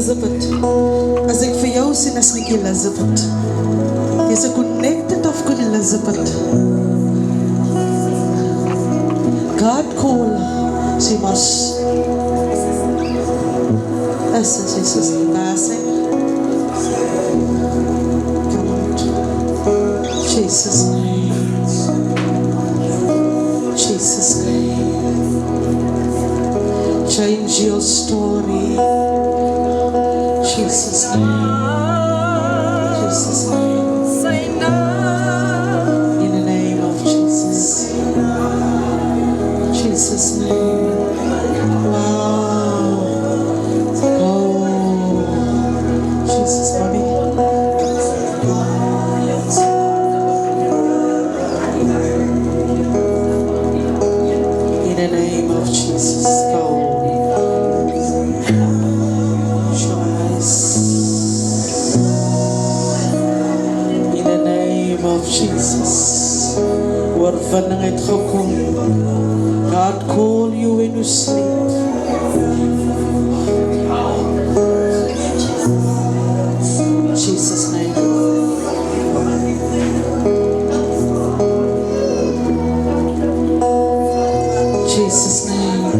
Elizabeth. As ek vir jou sien as ek Elizabeth. Dis 'n connected of good Elizabeth. God call, she must. Listen, Jesus, passing. Come on. Jesus' name. Jesus' name. Change your story. Jesus' name. Jesus' name. Say no. In the name of Jesus. Jesus' name. Wow. Oh. Jesus, mommy. In the name of Jesus. Go. Jesus, oorwinning het gekom. God call you when you sleep. Jesus' name. Jesus' name.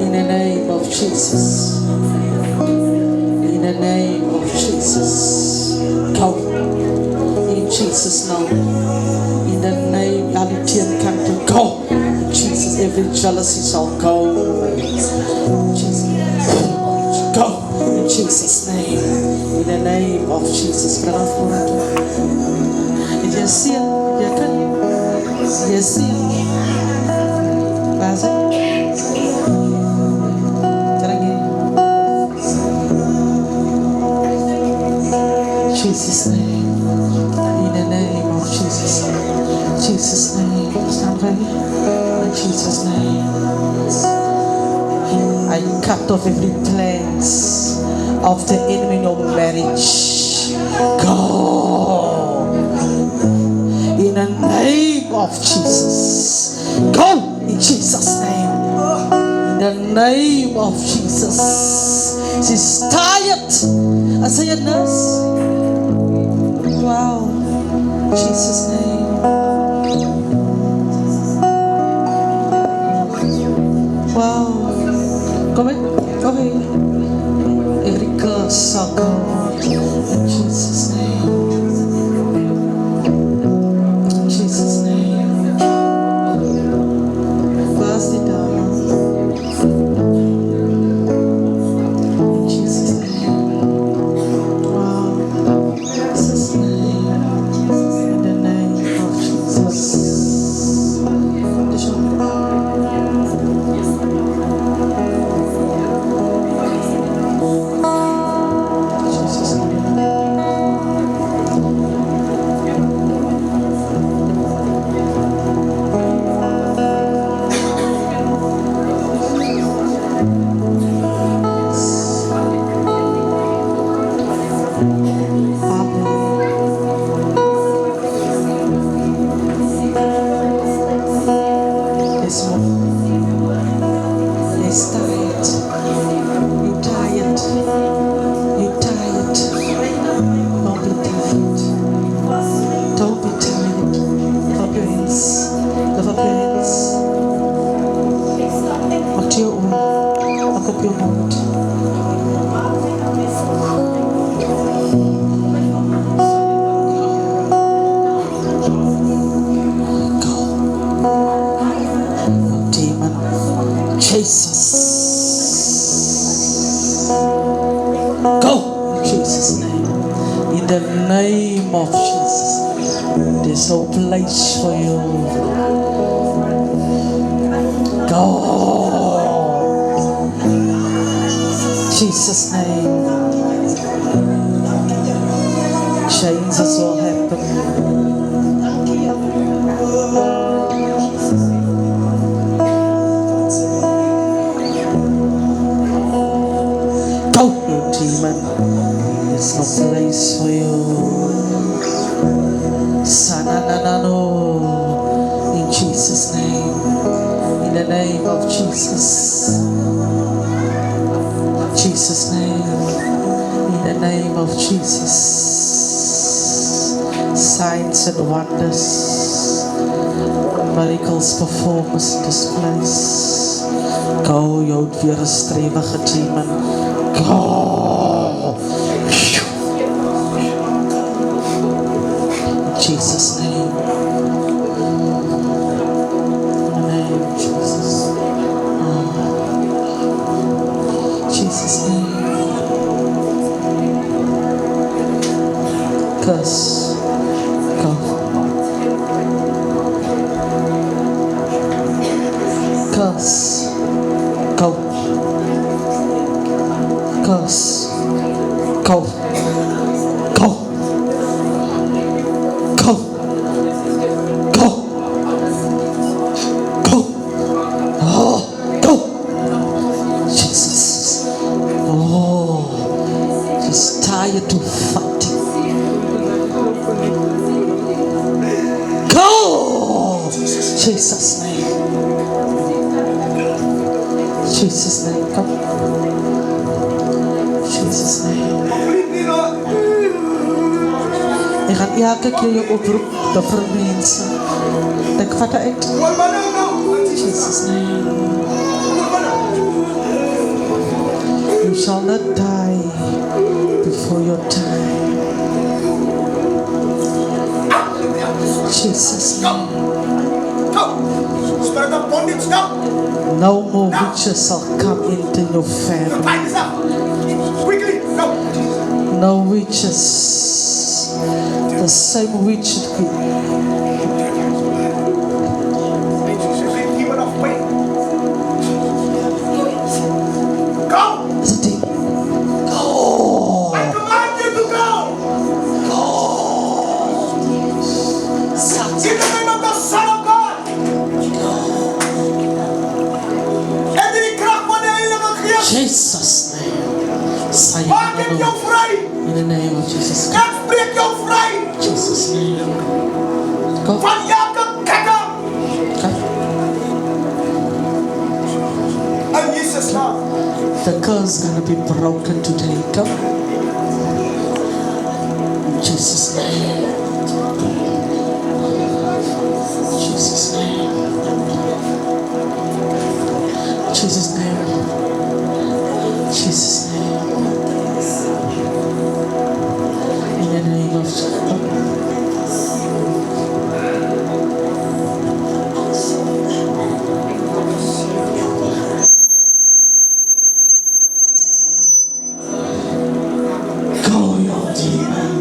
In the name of Jesus. In the name of Jesus. Come. Jesus now, in the name of the go. Jesus, every jealousy shall go. Jesus, go in Jesus' name. In the name of Jesus, you see it, you can, you see it. That's it. Jesus' name. Jesus' name, stand ready. In Jesus' name, I cut off every plans of the enemy in your marriage. Go in the name of Jesus. Go in Jesus' name. In the name of Jesus. She's tired. I say a nurse. Wow. Jesus' name. Wow. Go ahead. Go ahead. Every curse shall go in Jesus' name. In Jesus' name. Cast it down. In Jesus' name. Wow. Jesus' name. In the name of Jesus. Name of Jesus, there's no place for you. Go. Jesus' name. Changes will happen. Go, you demon. There's no place for you. In Jesus' name, in the name of Jesus, Jesus' name. In the name of Jesus. Signs and wonders, miracles performance in this place. Go, jou weerstrewige demon. Go. In Jesus' name. In the name of Jesus. Jesus' name. Curse. Go. Curse. Go. Curse. Go. Go. Go. Go. Go. Oh, go. Jesus. Oh, just tired to fighting. Go. Jesus' name. Jesus' name. Come. Jesus' name. Ik ga elke keer je oproep voor mensen. Ik vat het uit. Jesus' name. You shall not die before your time. Jesus' name. Spirit of bondage, now. No more witches shall come into your family. Fight this up. Quickly, go. No witches. The same witch. Demon of pain. Go. Is it deep? Go. I command you to go. In the name of the Son of God. En die kracht van de Heilige Geest. Jesus' name. Maak hem jou vrij. In the name of Jesus. En spreek jou vrij. Jesus' name. Go. Van elke kekker. Go. En Jezus naam. The curse is going to be broken today. Go. In Jesus' name. Jesus' name. Jesus' name. Jesus' name. In the name of Jesus. Go, your demon.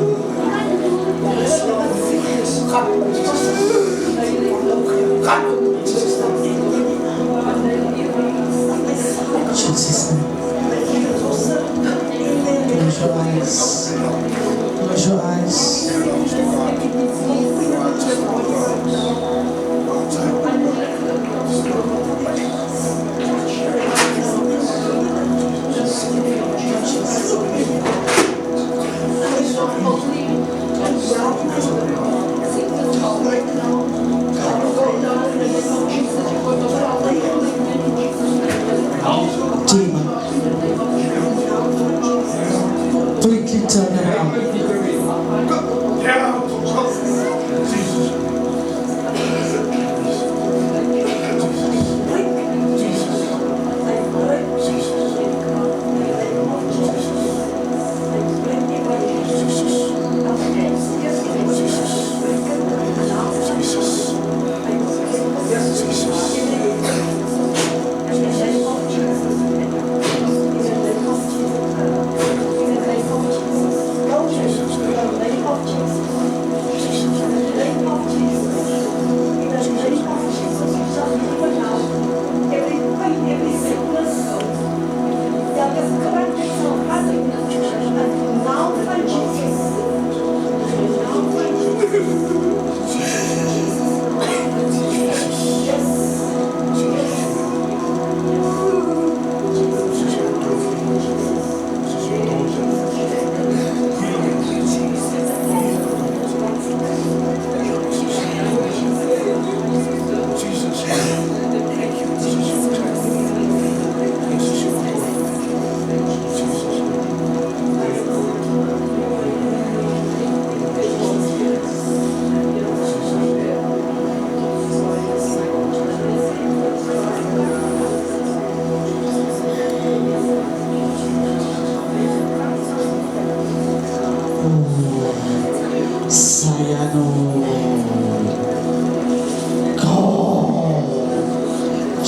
Jesus' name.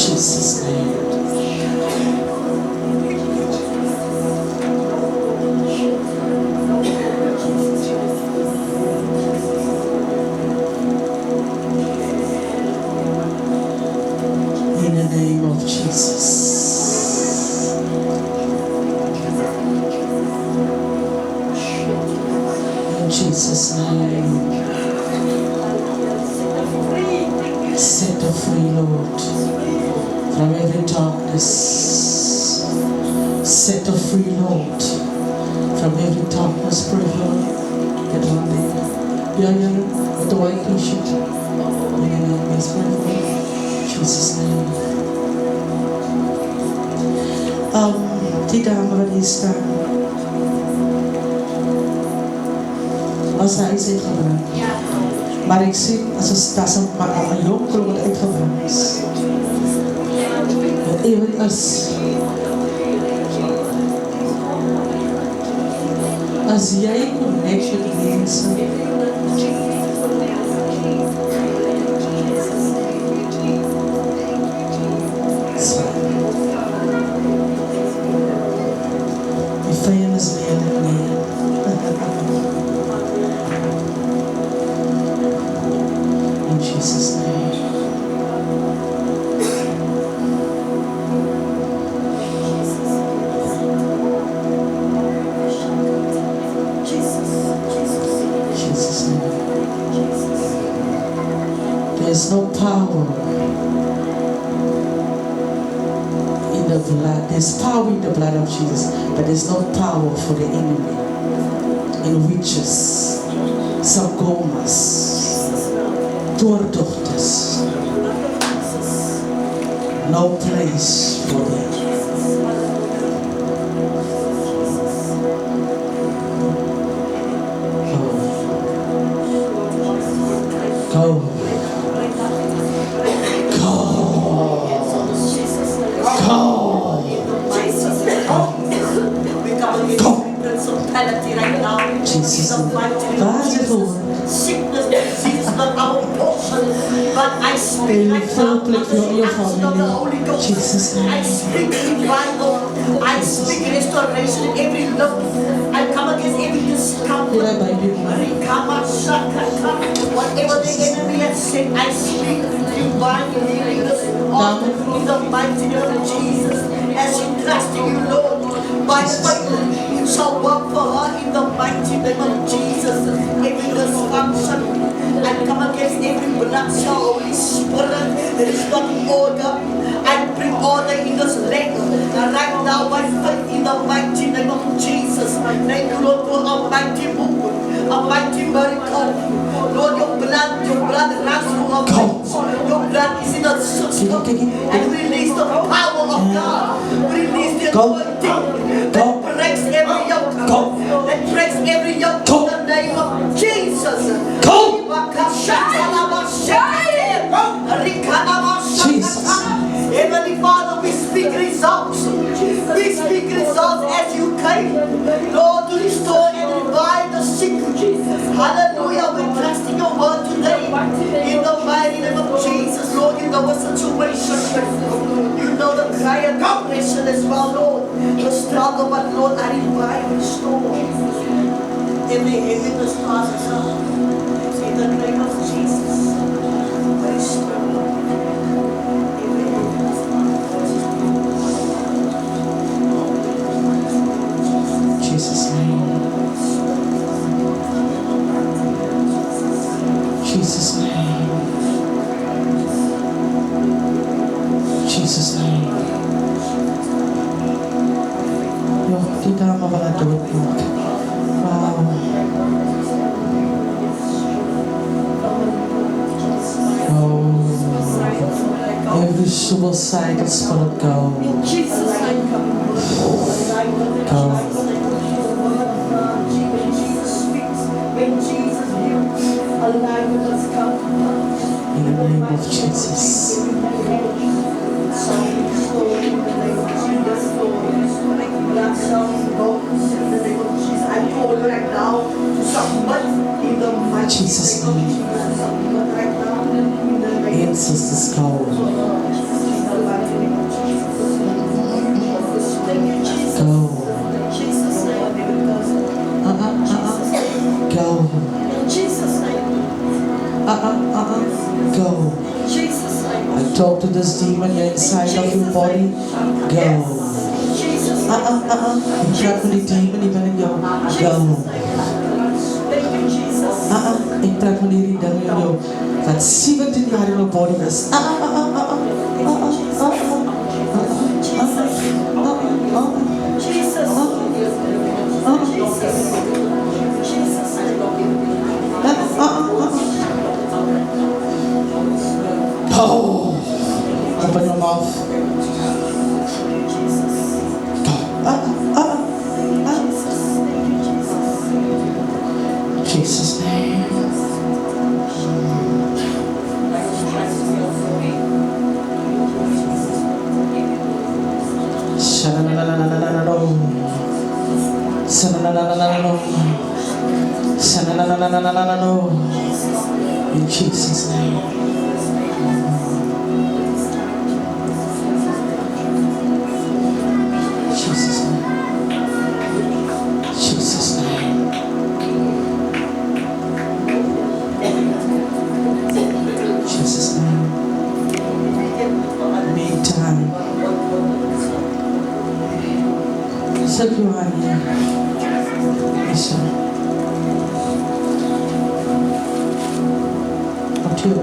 Jesus' name. In the name of Jesus. In Jesus' name. Set her free, Lord, from every darkness. Set her free, Lord, from every darkness. Pray, Lord. Get one there. Yeah, with the white t-shirt. Yes, pray, Lord. Jesus' name. Die dame wat hier staan. Was hy sy gebruik. Maar ek sien, as een jong vrou wat uitgebruik is. Wat even is. As jy connect met die mense. Die vijand is lelijk nie. In Jesus' name. Jesus' name. There's no power in the blood. There's power in the blood of Jesus, but there's no power for the enemy. In witches, sarcomas, doordochters. No place for them. Go. Jesus. Sickness, disease, not our portion. But I speak right now, the action of the Holy Ghost. Jesus. I speak revival. I speak restoration, every love. I come against every discomfort. Whatever the enemy has said, I speak divine healing in the mighty name of Jesus. As she trusts in you, Lord, by faith, you shall work for her in the mighty name of Jesus. Every dysfunction, I come against every blood cell, Holy Spirit, that is not order. I bring order in this leg right now by faith in the mighty name of Jesus. Thank you, Lord, for a mighty move, a mighty miracle. Lord, your blood runs through our veins. Your blood is in the system. And we release the power of God. We release the anointing that breaks every yoke. That breaks every yoke in the name of Jesus. Jesus. Heavenly Father, we speak results. We speak results as you came, Lord, to restore and revive the sick. Hallelujah. We're trusting your word today. In the mighty name of Jesus, Lord, you know the situation. You know the cry and depression as well, Lord. The struggle, but Lord, I revive and restore. Every heaviness passes out. In the name of Jesus. Restore. Jesus' name. Jesus' name. Jesus' name. Yo, die dame wat het doodmaak. Wow. Oh. Every suicidal spirit go. In Jesus' name, Go. In the name of Jesus. I call you right now to submit in the mighty Jesus' name of name. Jesus. Submit right now in the name of Ancestors go. this demon inside of your body, go. Ik praat met die demon die binne jou, go. Ik praat met die ding in jou, wat 17 jaar in jou body is. Oh, open your mouth. Jesus' name. In Jesus' name. Jesus' name. Jesus' name. Jesus' name. Meantime, set your hand here. Listen. Up to you.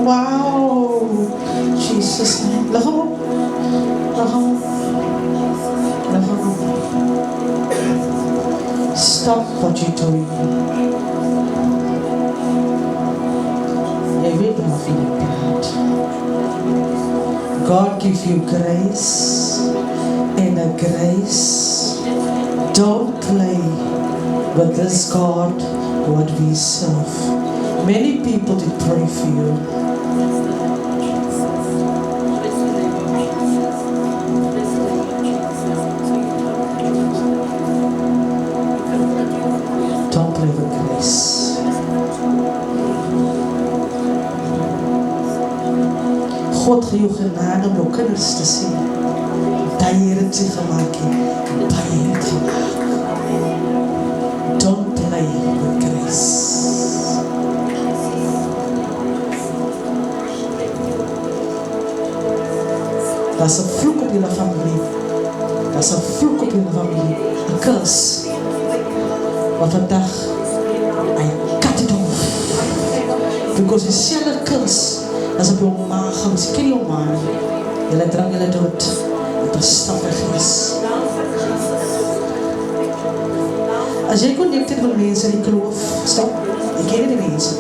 Wow. Jesus' name. Stop what you're doing. God give you grace and a grace. Don't play with this God what we serve. Many people did pray for you. Don't play with grace. God gee jou genade om jou kinders te sien. Dat jy het sy gemaak het. Dat jy het gemaak. Don't play with grace. Dat is een vloek op jullie familie. Dat is een vloek op jullie familie. Een curse. Wat vandaag, I cut it off. Because it's still a curse. As op jou maag, as ken jou man. Julle drang julle dood. Op een stappig is. As jy connected met mense die geloof, stop. Ek ken die mense.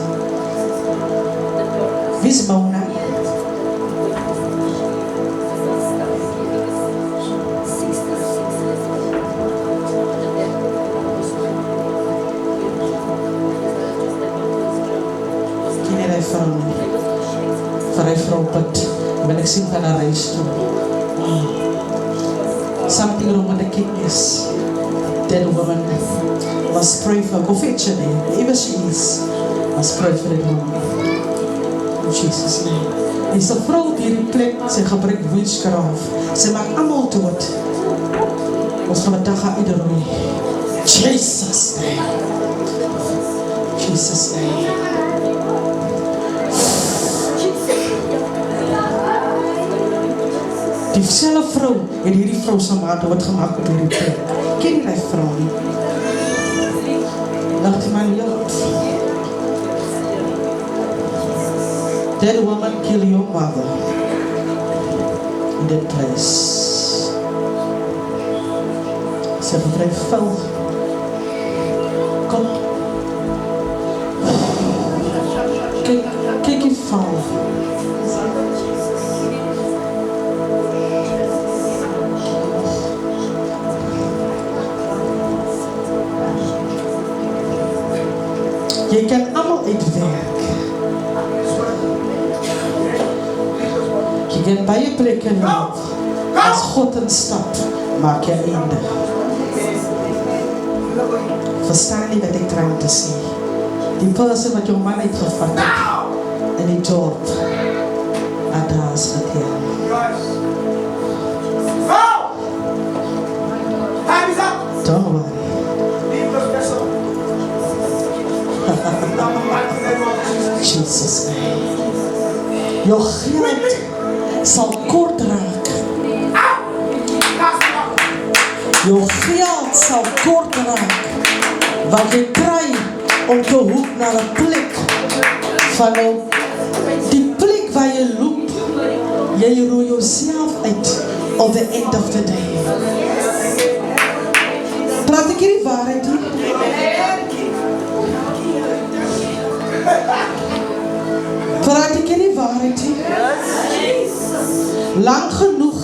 Wie is Mona? Ken jy die vrou? Vir die vrou put, wil ek sien van haar reis toe. Something wrong with the kidneys. That woman must pray for her. Go fetch her there, wherever she is. Must pray for that woman. In Jesus' name. Dis 'n vrou op hierdie plek, sy gebruik witchcraft. Sy maak almal dood. Ons gaan vandag gaan uitroei. Jesus' name. Jesus' name. Diezelfde vrou en hierdie vrou se maat wat gemaak op hierdie plek. Ken jy die vrou nie? Laat die man jou. That woman kill your mother in that place. Sy gebruik vuil. Kom. Kyk die vuil. Jy kan allemaal uitwerk. Jy kan baie plekke loop. As God instap, maak jy einde. Verstaan nie wat ek trying te sê. Die person wat jou man uitgevat het in die dorp, het haas getel. Don't worry. Jesus' name. Jou geld sal kort raak. Jou geld sal kort raak. Wat jy kry om te hoek na 'n plek van nou, die plek waar jy loop, jy roei jouself uit on the end of the day. Praat ek hierdie waarheid nie? Praat ek hierdie waarheid nie? Lang genoeg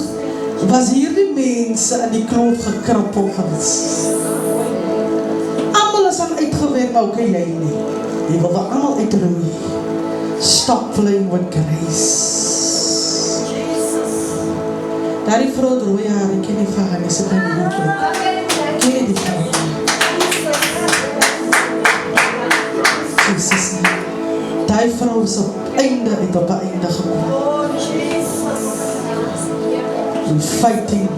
was hierdie mense in die kloof gekrippel gewees. Almal is aan uitgewerk, maar ook jy nie. Jy wil wel almal uitroei. Stop playing with grace. Daar die vrou rooi haar, ek ken nie van haar, sy kan nie loop. Ken die vrou. Jesus nie. Die vrou is op einde uit op einde gekom. We fighting,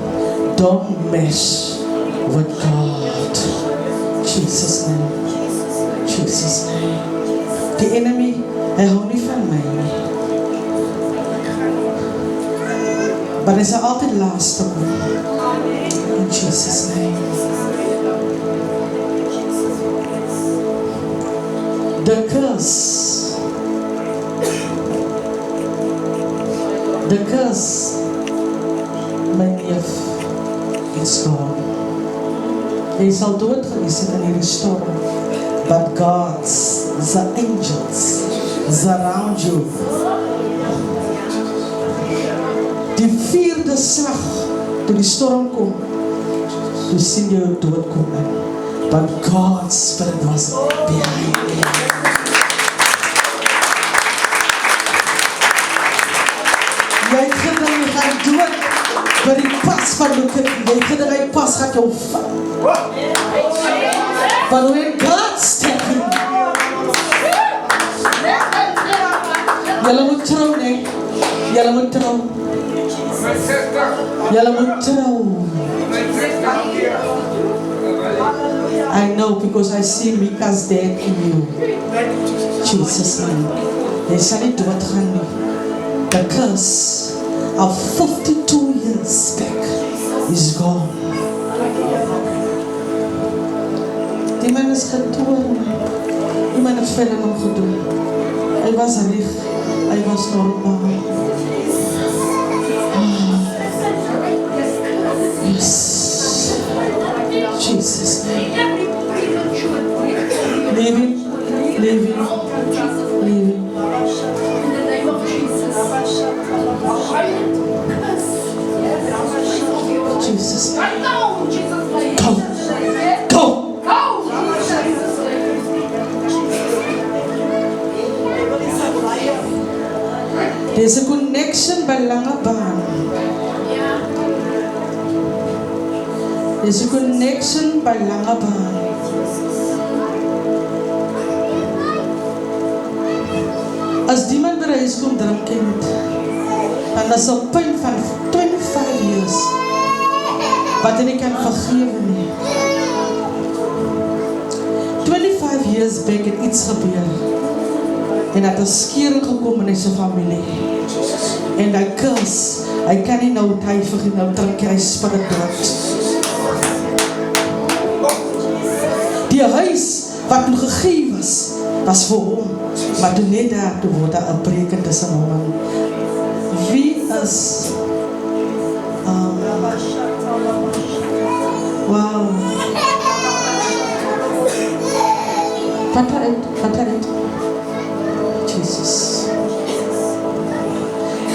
don't mess with God. Jesus name. Jesus name. Die enemy, hy hou nie van my nie. Maar hy sal altyd laaste kom. In Jesus name. The curse, my neef, is gone. Jy sal dood gewees het in hierdie storm, but God's, the angels, is around you. Die 4de slag, toe die storm kom, toe sien jy dood kom in, but God's spirit was behind you. Jy het gedink jy gaan dood, maar die pas van look at jy het gedink hy pas gaat jou vat. But when God stepped in, julle moet trou, nee. Julle moet trou. Julle moet trou. I know because I see Mika's dead in you. Jesus name. Jy sal nie dood gaan nie. The curse of 52 years back is gone. Die man is getoorn. Die man het veel aan hom gedoen. Hy was reg. Hy was normaal. Yes. Jesus. Leave him. Leave him. Leave him. Jesus. Go. Go. There's a connection by Langebaan. There's a connection by Langebaan. As die man by die huis kom drink het, en dat is op punt van 25 years, wat hy nie kan vergewe nie. 25 years back het iets gebeur, en dat is skering gekom in sy familie. En die curse, hy kan nie nou tyfig en nou drink hy spirit dood. Die huis wat toe gegee was vir hom, maar toe net daar toe word daar 'n breek tussen hom en wie is wow. Vat uit. Jesus.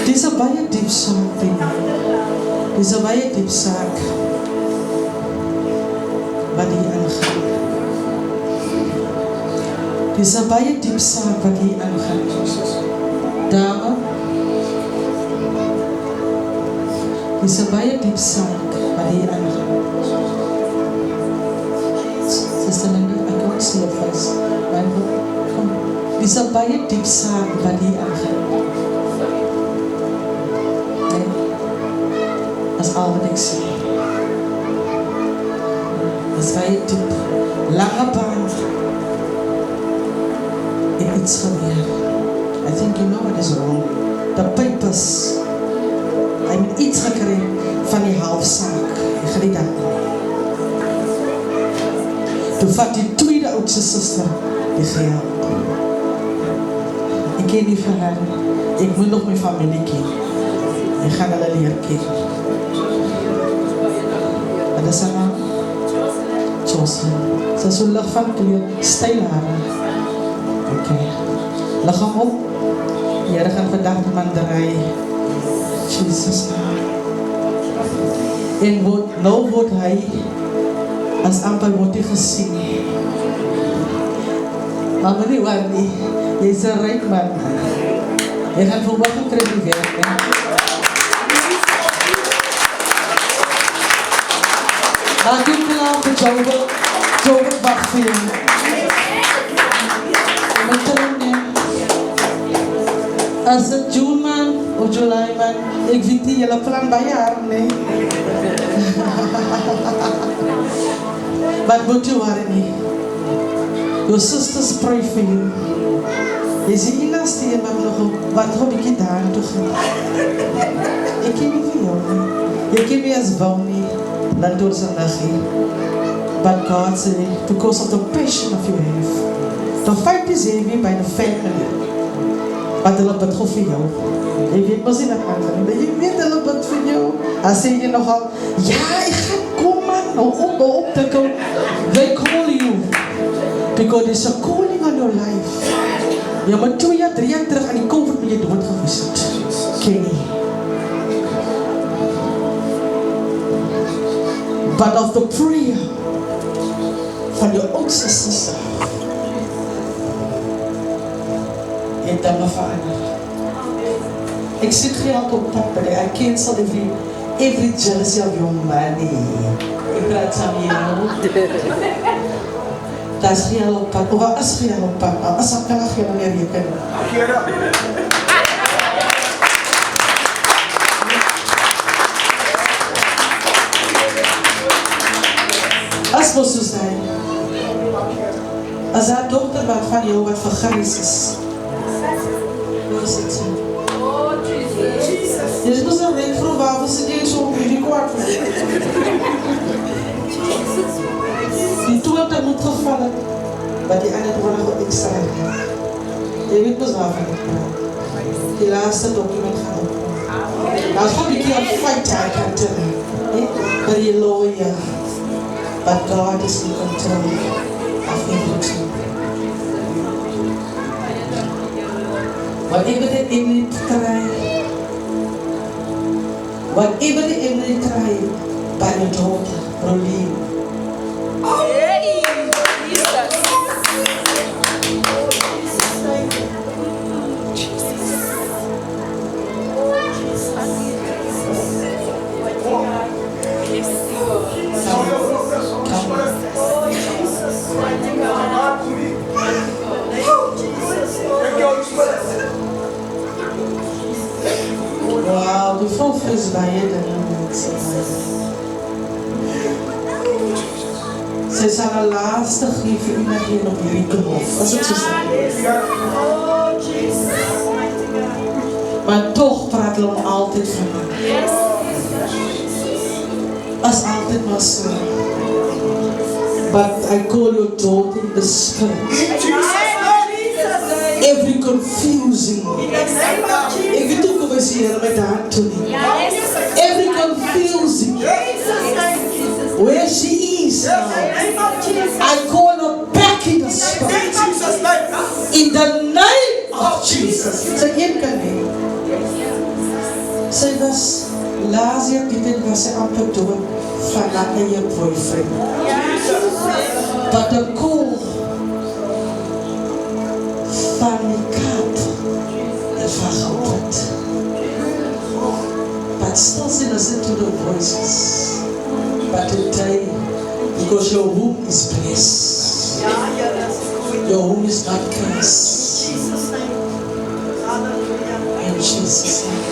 Dis 'n baie diep saak ding. Dis 'n baie diep saak wat hier aangaan. Dis 'n baie diep saak wat hier aangaan. Dame, dis 'n baie diep saak wat hier aangaan. Sister Linda, I can't see your face. Kom. Dis 'n baie diep saak wat hier aangaan. Nee, dat is al wat ek sê. Dis baie diep. Langebaan. Iets gebeur. I think you know what is wrong. The papers. Hy het iets gekry van die halfsaak. Hy gaan nie dat nie. Toe vat die tweede oudste suster die geld. Ek ken nie vir haar. Ek moet nog my familie ken. Ek gaan hulle leer ken. En dis haar naam? Jocelyn. Sy is so lig van kleur, styl hare. Okay. Lig hom op. Die Here gaan vandag die man draai. Jesus. En nou word hy as amper word hy gesien. Maar meneer Warnie, jy is 'n ryk man. Jy gaan vir wat kry die werk, hè? Maar dit klaar vir Joe wag vir jou. Met hom, as het June man of July man, ek weet nie, julle plan by jaar, nee. But don't you worry nie. Your sisters pray for you. Jy sê enigste een wat nog 'n bietjie daar toe gaan. Ek ken nie vir jou nie. Jy ken my as wou nie, dan door sy nagie. But God said, because of the passion of your life, the fight is heavy by the family. But hulle bid goed vir jou. Jy weet mos nie wat aangaan nie. Jy weet hulle bid vir jou. Dan sê jy nogal, ja, ek gaan kom man, nou op te kom. They call you. Because there's a calling on your life. Jy moet 2 jaar, 3 jaar terug aan die COVID met jy dood gewees het. Kenny. But of the prayer van jou oudste sister het dinge verander. Ek sit geld op pad by die, I cancel every jealousy of your money. Ek praat saam jou. Daar is geld op pad, of is geld op pad, as ek kan geen meer reken. As mos soos hy, as haar dochter wat van jou wat vergris is, hoe is het so? Jy is mos aan die vrou waar was jy so op die kwart vir die toerte moet gevallen, maar die ander worden nog extra gegeven. Jy weet mos waarvan ek praat. Die laatste document gaan op. Daar is gewoon een keer een fight I can tell you. Maar die lawyer. But God is in control of everything. Whatever the enemy try, whatever the enemy try, by your daughter, Rolene. Hey, Jesus. Wow, die volk is baie dinge mense. Sy sal haar laaste gee vir iemand hier op hierdie geloof. As ek so sê. Maar toch praat hulle hom altyd van haar. As altyd maar so. But I call your daughter in the spirit. Every confusing. Ek weet ook of hy sê hier met haar toe nie. Every confusing. Where she is now. I call her back in the spirit. In the name of Jesus. Sy een kan nie. Sy was laas jaar dit was sy amper dood van haar eie boyfriend. But the call van die kat het van geopend. But still she listen to the voices. But today, because your womb is blessed, your womb is not cursed. In Jesus' name.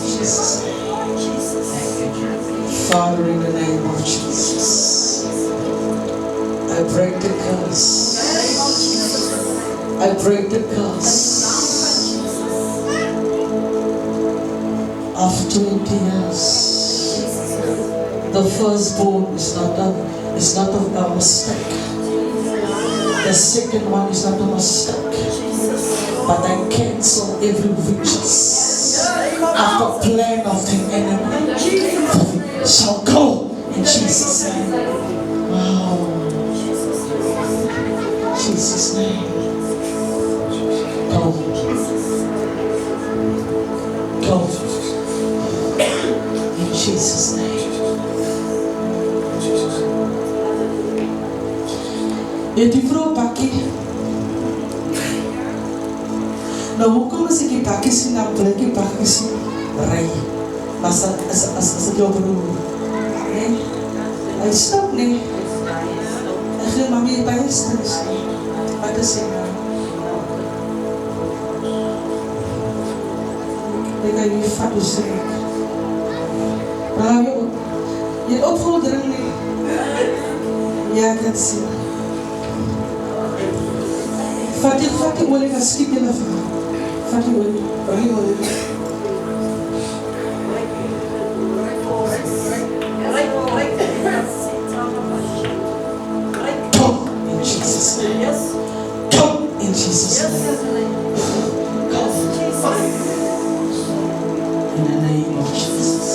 Jesus' name. Father, in the name of Jesus, I break the curse. I break the curse of 20 years. The firstborn is not a mistake. The second one is not a mistake. But I cancel every witches after plan of the enemy shall go in Jesus' name. Wow. Jesus' name. Go. Go. In Jesus' name. Jy die vrou bakkie. Nou hoekom as ek die bakkie sien, dan wil ek die bakkie sien ry. As ek jou broer. Nee, hy stop nie. Ek gee mami by huis. Wat is hy nou? Ek ga jy vat hoe sê ek. Maar jy opgehoudering nie. Ja, ek kan sien. Vat die olie en skiep jy na vir. Vat die olie. Come in Jesus' name. Come in Jesus' name. Come. In the name of Jesus.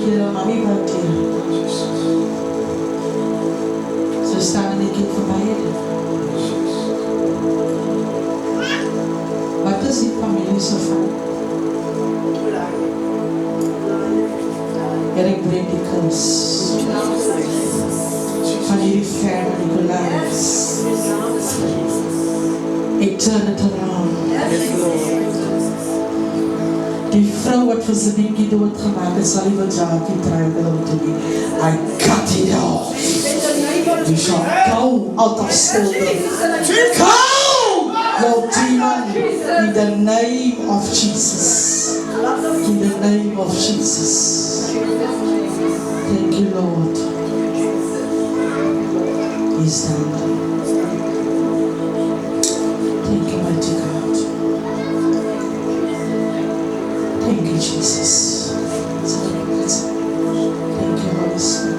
You're mommy back here. So staan en ek voorbij het. Wat is die familie so van? Heer, ek breek die kus van hierdie family lives. Ek turn it around. Die vrou wat vir sy dingie doodgemaak het, sal nie wil Jackie try to be. I cut it off. You shall go out of stillness. Go, your demon, in the name of Jesus. In the name of Jesus. Thank you, Lord. He's done. Thank you, mighty God. Thank you, Jesus. Thank you, Holy Spirit.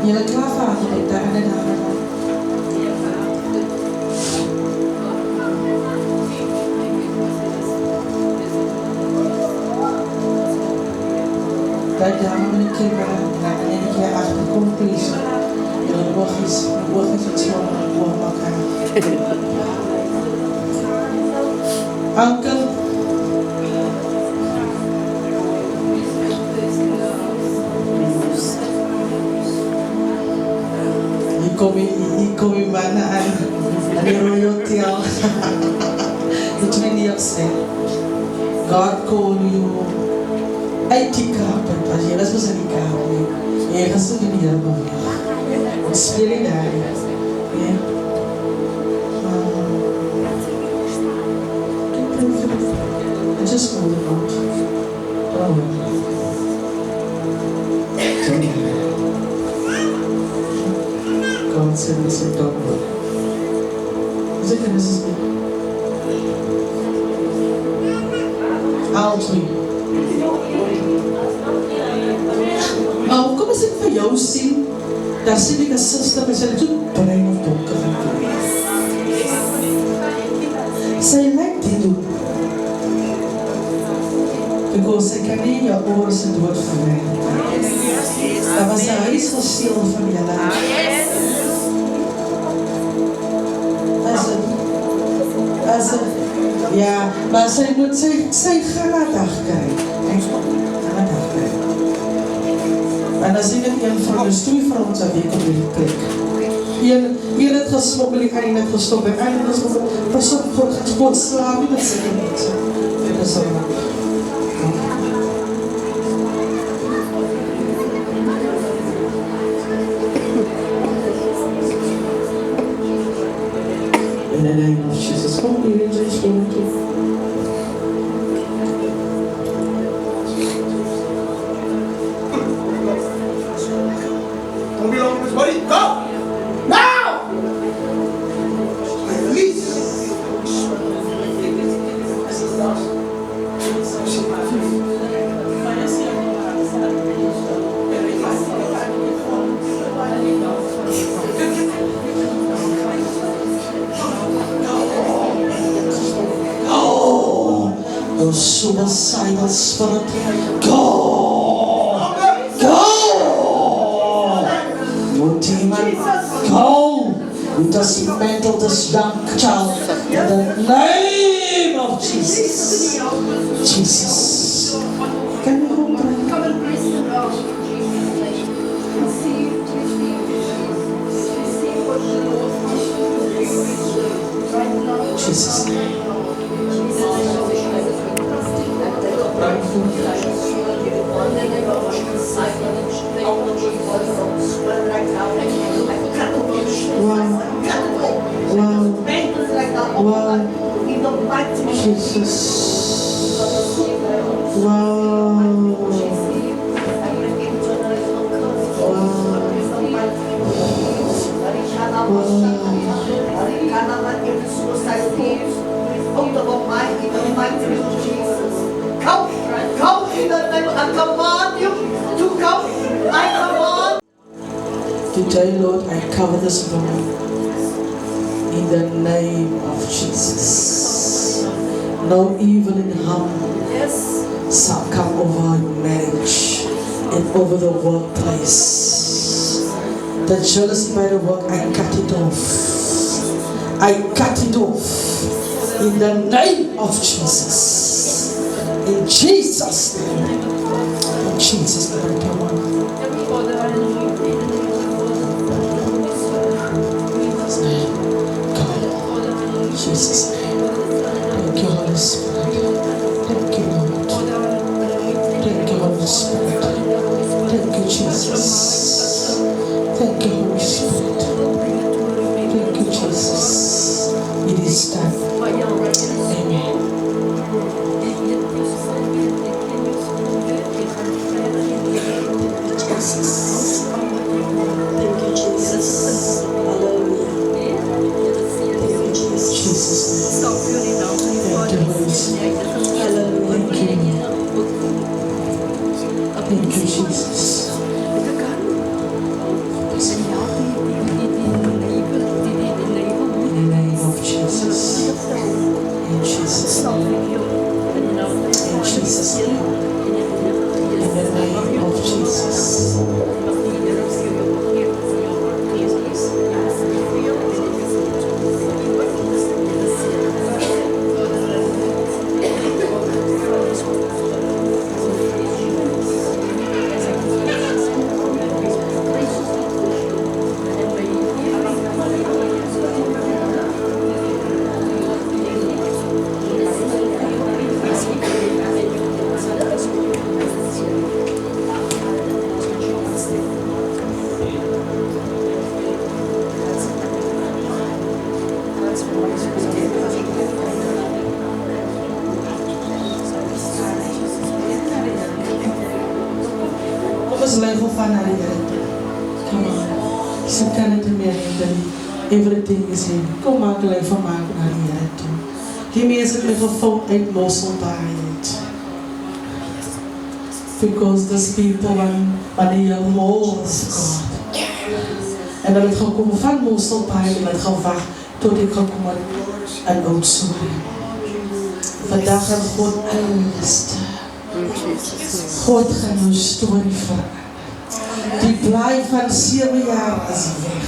Julle klaar Vader, ek daar en daar. Kijk daar met die kinderen, en een keer achterkom please. Julle oogjes het zo oor elkaar. Uncle. Hier kom die mannen aan die royalty al. Dat wil niet zeggen. God call you uit die kapen. Als je was in die kapen. Je gaat zo in die hebben. Wat speel je daar? I just hold it out. Oh. God said this in Dogwood. Is it going to speak? Out me. Maar hoe kom as ek vir jou sien, daar sien ek 'n suster, sy het so bruin of donker. Sy lyk die doen. Because sy kan nie jou oor sy dood van my. Daar was 'n huis gesteel van julle. Ja, maar sy moet sy gaan dag kry. En dan sien ek een van die stoei vir ons 'n week op die plek. Een het gesmokkel, die een het gestop, en een het gestop, pas op, God slaap nie met sy mense. Dit is al wat. In the name of Jesus, come here, just go to. belong to this body. Go! Now! Release. Go, suicidal spirit, go, go, you demon, go. We dismantle this young child in the name of Jesus. Jesus. Can you hold that? Jesus' name. Wow, Jesus. Wow. Out of our mind, in the mighty name of Jesus. Come in the name. I command you to come. I command. Today, Lord, I cover this woman in the name of Jesus. No evil and harm shall come over your marriage and over the workplace. The jealousy by the work, I cut it off. I cut it off in the name of Jesus. In Jesus' name. In Jesus' name. Jesus' name. Thank you, Holy Spirit. Thank you, Lord. Thank you, Holy Spirit. Thank you, Jesus. Thank you, Holy Spirit. Thank you, Jesus. It is done. Amen. Jesus. Thank you, Jesus. Hallelujah. Jesus. Thank you, Holy Spirit. Hallelujah. Thank you, Jesus. In the name of Jesus. In Jesus' name. In Jesus' name. In the name of Jesus. Level van come on. Ze kan het niet meer hinderen. Everything is in. Kom maar leven maken naar hier toe. Die mensen met een fout uit Mosselbaard. Because these people wanneer most God. En dat het gaat komen van Mosselbaard en het gaat wachten tot ik ga komen en uitzoeken. Vandaag gaat God alles. God gaat uw story veranderen. Die blijft van 7 jaar als weg.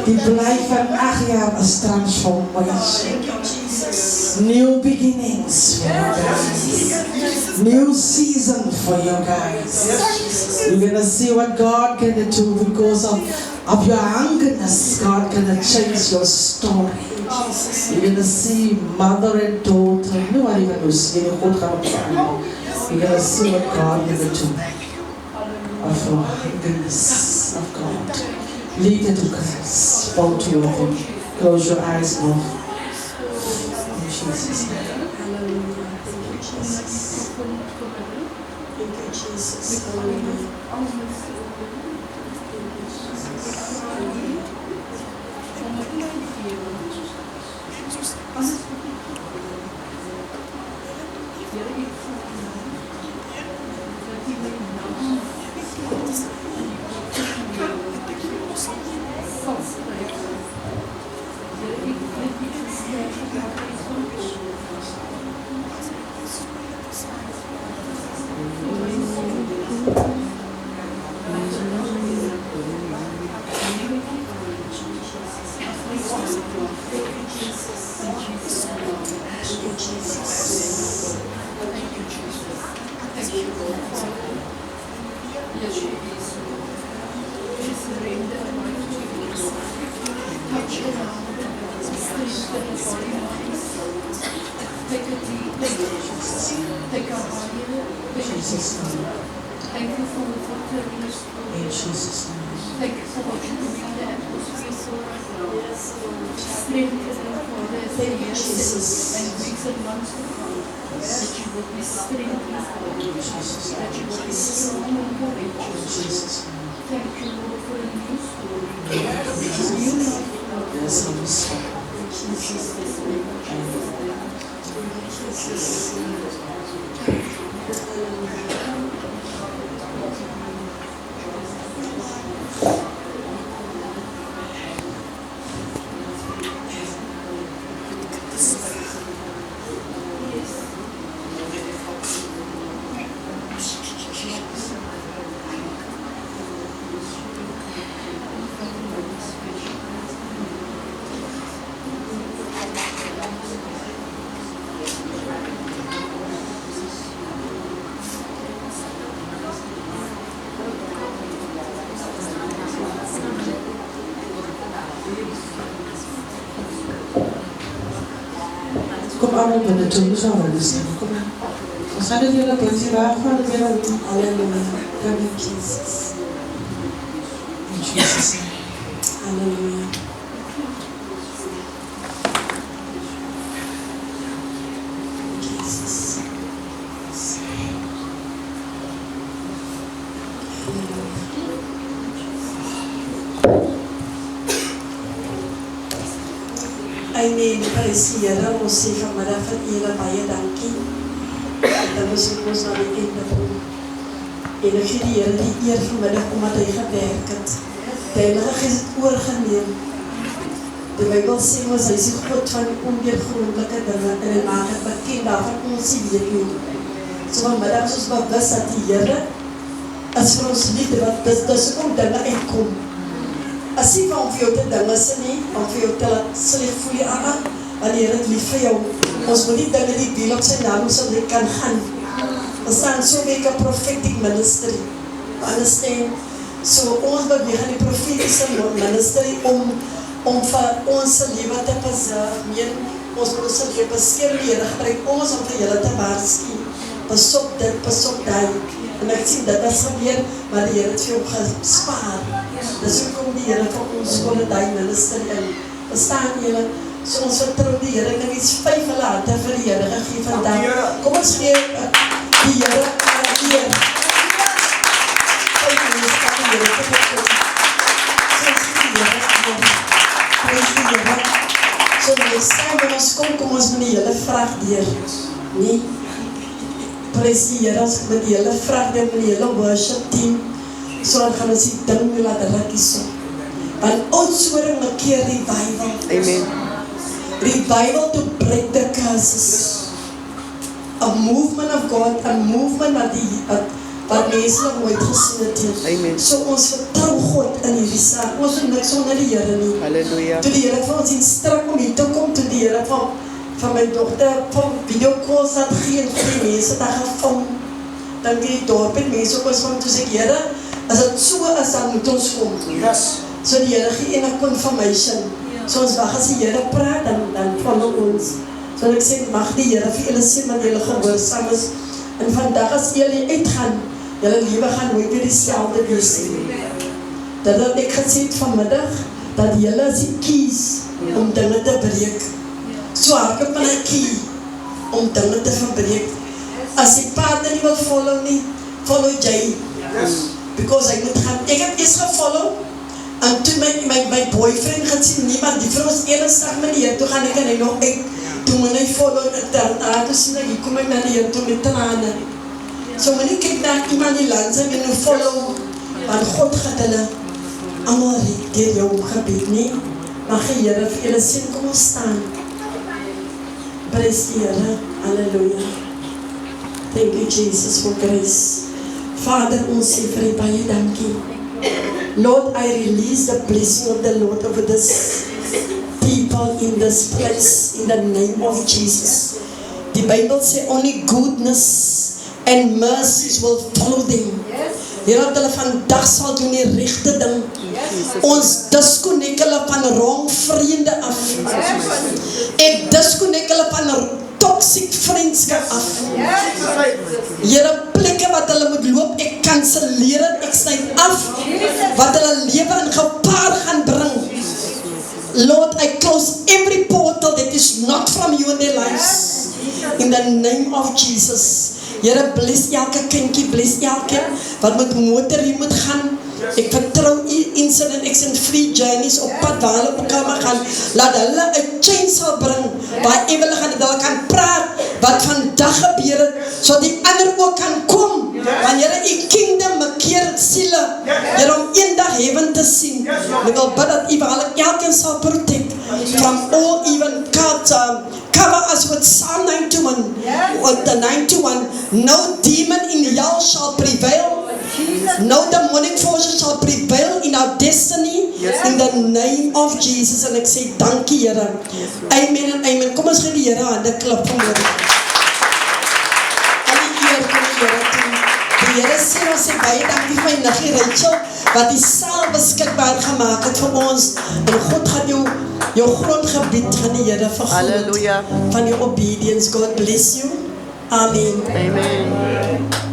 Die blijft van 8 jaar als transformation. New beginnings for you guys. New season for you guys. You're gonna see what God can do because of your hungerness. God can change your story. You're gonna see mother and daughter. No one even knows. You're gonna see what God can do. Of your goodness of God. Lead it to Christ. Bow to your head. Close your eyes, Lord. In Jesus' name. Thank you, Jesus. Thank you, Jesus. Hallelujah. Thank you, Jesus. Kom allemaal binnen toe, zo rustig. Kom maar. We gaan het jullie kunnen waar gaan we weer aan. Halleluja. Dank je, Jesus. In Jesus' name. Halleluja. Jesus. Amen. Praise die Here. Ons sê vanmiddag vir julle baie dankie. Dat ons ons na die einde kom. En ek gee die Here die eer vanmiddag omdat hy gewerk het. Die Heilige Gees het oorgeneem. Die Bybel sê ons hy is die God van ondeurgrondelike dinge en hy maak het bekend daarvan ons nie weet nie. So vanmiddag is ons bewus dat die Here is vir ons liefde, want dis ook dinge uitkom. As jy van vir jou te dinge sê nie, om vir jou te laat sleg voel jy aan, want die Here het lief vir jou. Ons moet nie dinge die deel op sy naam so nie kan gaan. Ons staan so week a prophetic ministry. Understand? So ons beweeg in die profetiese ministry om vir ons lewe te preserve. Ons moet ons lewe beskerm, die Here gebruik ons om vir julle te waarsku. Pas op dit, pas op die. En ek sien dat is gebeur, maar die Here het vir jou gespaar. Dis hoekom die Here vir ons kon die minister in. Verstaan julle? So ons vertrou die Here, ek het iets 5 late vir die Here gegee vandag. Kom ons gee die Here aan eer. Kijk, ons kan die Here te bekom. So ons die Here aan. Prijs die Here. So ons staan en ons kom ons met die hele vraag deur. Nee. Prijs die Here, as ek met die hele vraag deur, met die hele worship team, so dan gaan ons die ding nie laat rikkie so. Want ons hoor een keer revival. Amen. Revival to break the curses. A movement of God, a movement wat mense nog nooit gesien het. Amen. So ons vertrou God in hierdie saak. Ons doen niks onder die Here nie. Halleluja. Toe die Here vir ons instrak om hier te kom, toe die Here van my dochter van videocalls had geen mense dat gevang. Dan die dorp het mense ook ons van, toe sê ek, Here, as het so is, dan moet ons kom. Yes. So die Here gee ene confirmation. So ons wacht as die Here praat, dan follow ons. So ek sê, mag die Here vir julle sê, want julle gehoorsaam is. En vandag as julle uitgaan, julle lewe gaan nooit weer dieselfde wees. Dat ek gesê het vanmiddag, dat julle as die kies om dinge te breek. So hak op my key, om dinge te verbreek. As die partner nie wil follow nie, follow jy. Yes. Because ek moet gaan, ek het eers gefollow, en toe my boyfriend gaan sien, niemand, die vir ons eensdag met die Heer, toe gaan ek en hy nog uit, toe moet hy follow, toe sien ek, hier kom ek na die Heer toe met trane. So moet nie kyk na iemand die land zijn en follow, want God gaat hulle allemaal reed deur jou gebied, nie? Mag die Here vir julle sien, kom ons staan. Prys die Here, halleluja. Thank you Jesus for grace. Vader, ons sê vir U baie dankie. Lord, I release the blessing of the Lord over this people in this place, in the name of Jesus. Die Bijbel sê, only goodness and mercies will follow them. Here dat hulle vandag sal doen die regte ding. Ons disconnect hulle van wrong vriende af. Ek disconnect hulle van toxic vriendskap af. Here plekke wat hulle moet loop, ek kanselleer dit, ek sny af wat hulle lewe in gevaar gaan bring. Lord, I close every portal that is not from you in their lives. In the name of Jesus. Here, bless elke kindjie, bless elke wat met motor hier moet gaan. Ek vertrou U incident, ek sien free journeys op pad waar hulle op elkaar gaan. Laat hulle 'n change sal bring, waar hulle kan praat wat vandag gebeur het, so die ander ook kan kom. Wanneer U kingdom bekeer siele, Here om eendag heaven te sien. Ek wil bid dat U elkeen sal protect from all even cover us with Psalm 91, with the 91. No demon in hell shall prevail. No demonic forces shall prevail in our destiny. In the name of Jesus. En ek sê dankie Here. Amen en amen. Kom ons gee die Here hande klap vanmôre. Al die eer kom die Here toe. Die Here sê ons sê baie dankie vir my niggie Rachel wat die saal beskikbaar gemaak het vir ons. En God gaan jou grondgebied van die Here vergroot. Van jou obedience. God bless you. Amen. Amen.